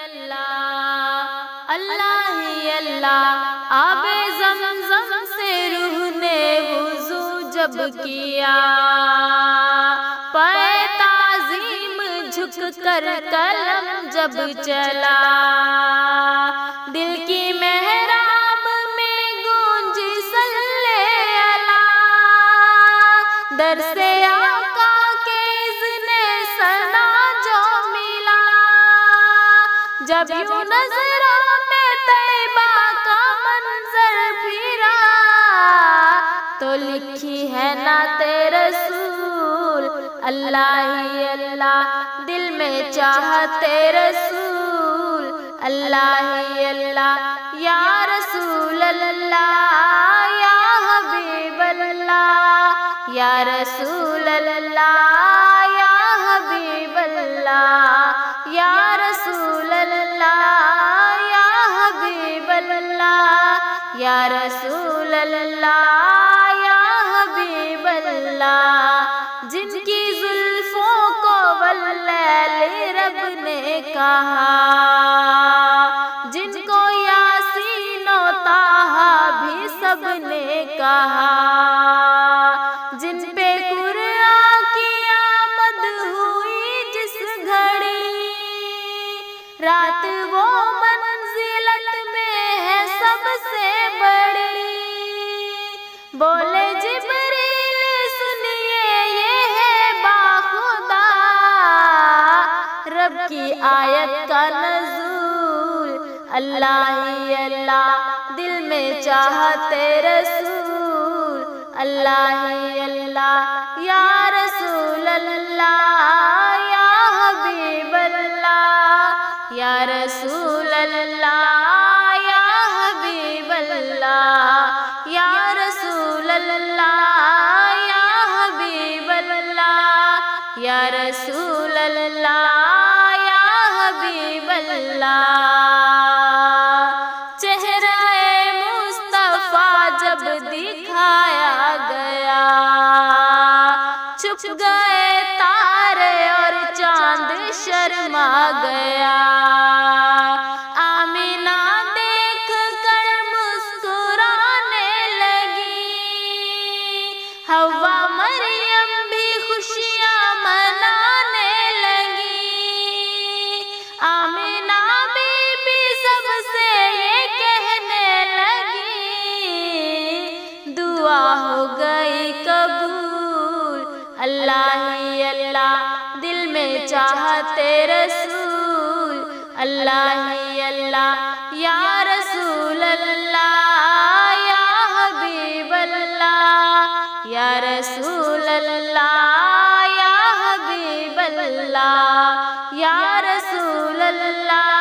اللہ اللہ ہی اللہ، آب زمزم سے روح نے وضو جب کیا، پائے تعظیم جھک کر قلم جب چلا، دل کی محراب میں گونجی صلی اللہ، در سے آقا کے اذن ثنا جو ملا، جب یوں نظروں میں طیبہ کا منظر پھرا، تو لکھی ہے نعت رسول اللہ ہی اللہ، دل میں چاہت رسول اللہ ہی اللہ، یا رسول اللہ یا حبیب اللہ، یا رسول اللہ یا حبیب اللہ، یا رسول اللہ یا حبیب اللہ، یا رسول اللہ یا حبیب اللہ، جن کی زلفوں کو واللیل رب نے کہا، جن کو یاسین و طٰہٰ بھی سب نے کہا، جن پہ قرآن کی آمد ہوئی جس گھڑی، رات وہ منزلت میں ہے سب سے بڑی، بولے جبریل سنیے یہ ہے باخدا، رب کی آیت کا نزول اللہ ہی اللہ، دل میں چاہت رسول اللہ ہی اللہ، یا رسول اللہ یا حبیب اللہ، یا رسول اللہ یا حبیب اللہ، یا رسول اللہ یا حبیب اللہ، یا رسول اللہ یا حبیب اللہ، چہرہ مصطفیٰ جب دکھایا گیا، چھپ گئے تارے اور چاند شرما گیا، آمینہ دیکھ کر مسکرانے لگی، حوا مریم بھی خوشیاں منانے لگی، آمینہ بی بی سب سے یہ کہنے لگی، دعا ہو گئی قبول اللہ ہی اللہ، دل میں چاہت رسول اللہ ہی اللہ، یا رسول اللہ یا حبیب اللہ، یا رسول اللہ یا حبیب اللہ، یا رسول اللہ